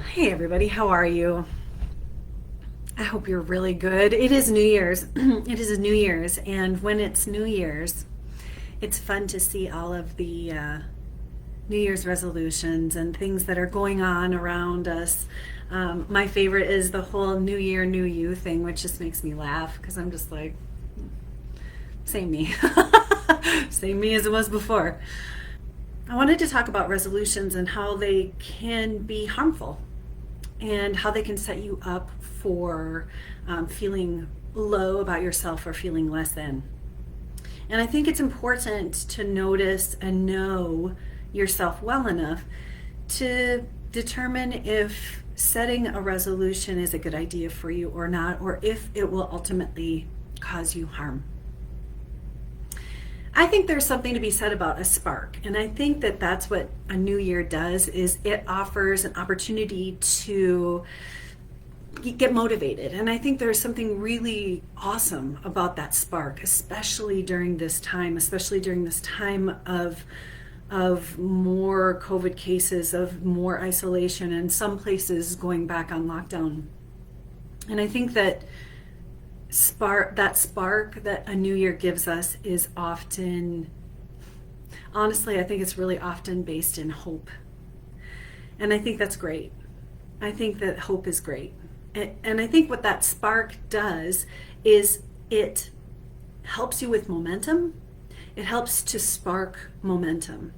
Hey everybody, how are you? I hope you're really good. It is New Year's. It is New Year's, and when it's New Year's, it's fun to see all of the New Year's resolutions and things that are going on around us. My favorite is the whole New Year, New You thing, which just makes me laugh because I'm just like, same me. Same me as it was before. I wanted to talk about resolutions and how they can be harmful and how they can set you up for feeling low about yourself or feeling less than. And I think it's important to notice and know yourself well enough to determine if setting a resolution is a good idea for you or not, or if it will ultimately cause you harm. I think there's something to be said about a spark, and I think that that's what a new year does is it offers an opportunity to get motivated. And I think there's something really awesome about that spark, especially during this time of more COVID cases, of more isolation, and some places going back on lockdown. And I think that spark that a new year gives us is often, honestly, I think it's really often based in hope. And I think that's great. I think that hope is great. And I think what that spark does is it helps you with momentum. It helps to spark momentum,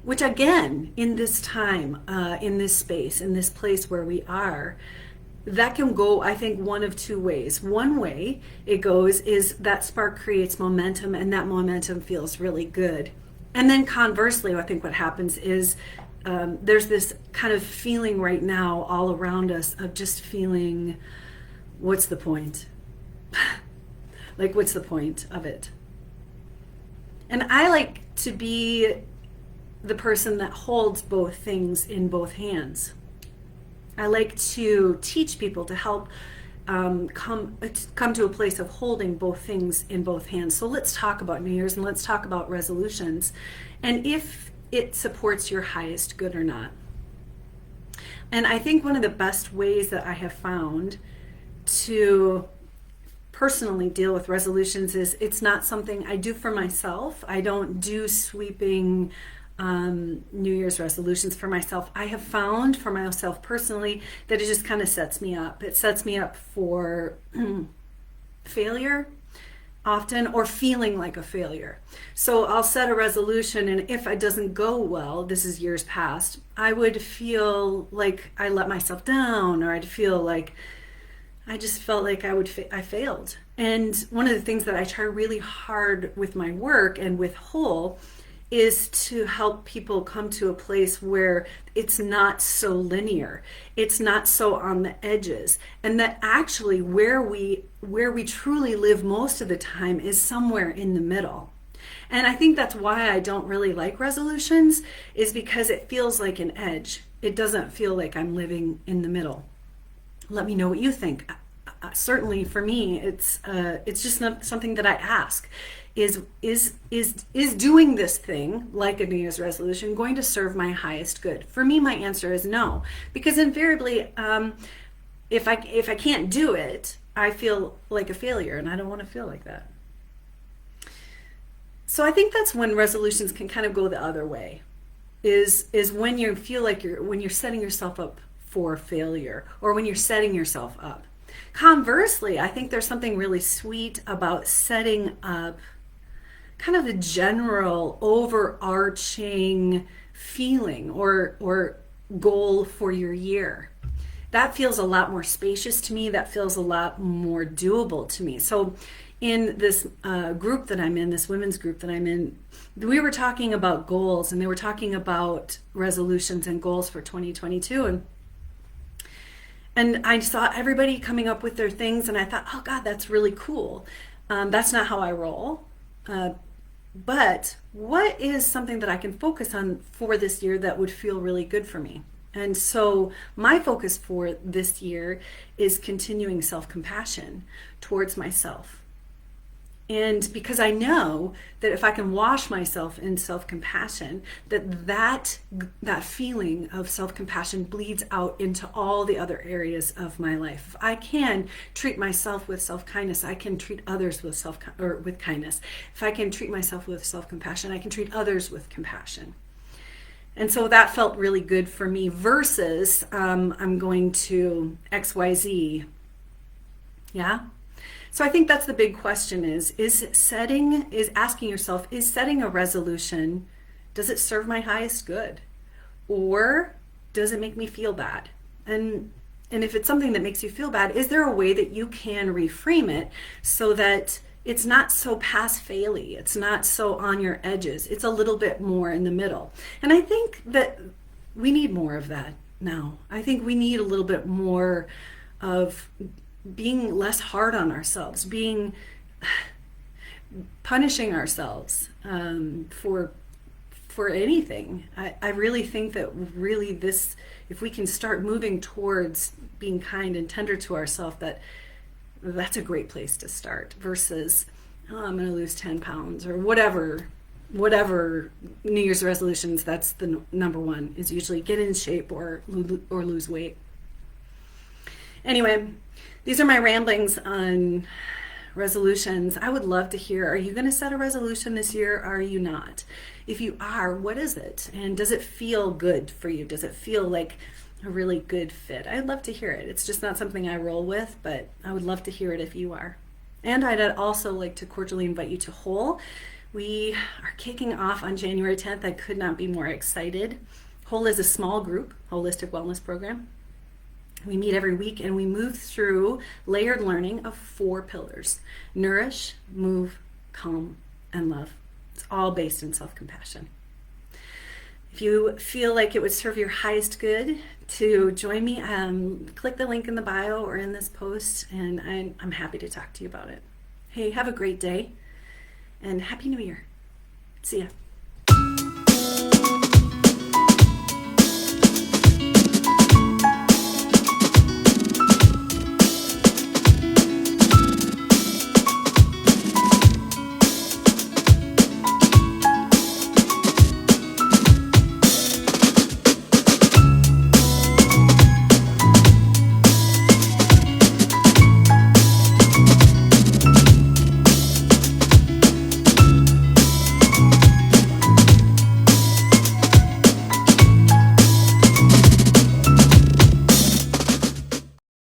which again, in this time, in this space, in this place where we are, that can go, I think, one of two ways. One way it goes is that spark creates momentum, and that momentum feels really good. And then conversely, I think what happens is there's this kind of feeling right now all around us of just feeling, what's the point? Like, what's the point of it? And I like to be the person that holds both things in both hands. I like to teach people to help come to a place of holding both things in both hands. So let's talk about New Year's and let's talk about resolutions and if it supports your highest good or not. And I think one of the best ways that I have found to personally deal with resolutions is it's not something I do for myself. I don't do sweeping New Year's resolutions for myself. I have found for myself personally that it just kind of sets me up. It sets me up for failure often, or feeling like a failure. So I'll set a resolution, and if it doesn't go well, this is years past, I would feel like I let myself down, or I'd feel like I just felt like I failed. And one of the things that I try really hard with my work and with Whole is to help people come to a place where it's not so linear, it's not so on the edges, and that actually where we truly live most of the time is somewhere in the middle. And I think that's why I don't really like resolutions, is because it feels like an edge. It doesn't feel like I'm living in the middle. Let me know what you think. Certainly for me, it's just not something that I ask. Is doing this thing like a New Year's resolution going to serve my highest good? For me, my answer is no, because invariably, if I can't do it, I feel like a failure, and I don't want to feel like that. So I think that's when resolutions can kind of go the other way. Is when you feel like when you're setting yourself up for failure, or when you're setting yourself up. Conversely, I think there's something really sweet about setting up kind of the general overarching feeling or goal for your year. That feels a lot more spacious to me. That feels a lot more doable to me. So in this group that I'm in, this women's group that I'm in, we were talking about goals, and they were talking about resolutions and goals for 2022. And I saw everybody coming up with their things, and I thought, oh God, that's really cool. That's not how I roll. But what is something that I can focus on for this year that would feel really good for me? And so my focus for this year is continuing self-compassion towards myself. And because I know that if I can wash myself in self-compassion, that feeling of self-compassion bleeds out into all the other areas of my life. If I can treat myself with self-kindness, I can treat others with with kindness. If I can treat myself with self-compassion, I can treat others with compassion. And so that felt really good for me versus I'm going to XYZ. Yeah. So I think that's the big question is asking yourself, is setting a resolution, does it serve my highest good? Or does it make me feel bad? And if it's something that makes you feel bad, is there a way that you can reframe it so that it's not so pass faily, it's not so on your edges, it's a little bit more in the middle. And I think that we need more of that now. I think we need a little bit more of being less hard on ourselves, punishing ourselves for anything. I really think that really if we can start moving towards being kind and tender to ourselves, that's a great place to start versus, oh, I'm going to lose 10 pounds or whatever New Year's resolutions. That's the number one, is usually get in shape or lose weight. Anyway, these are my ramblings on resolutions. I would love to hear, are you going to set a resolution this year? Or are you not? If you are, what is it? And does it feel good for you? Does it feel like a really good fit? I'd love to hear it. It's just not something I roll with, but I would love to hear it if you are. And I'd also like to cordially invite you to Whole. We are kicking off on January 10th. I could not be more excited. Whole is a small group, holistic wellness program. We meet every week and we move through layered learning of 4 pillars: nourish, move, calm, and love. It's all based in self-compassion. If you feel like it would serve your highest good to join me, click the link in the bio or in this post, and I'm happy to talk to you about it. Hey, have a great day and Happy New Year. See ya.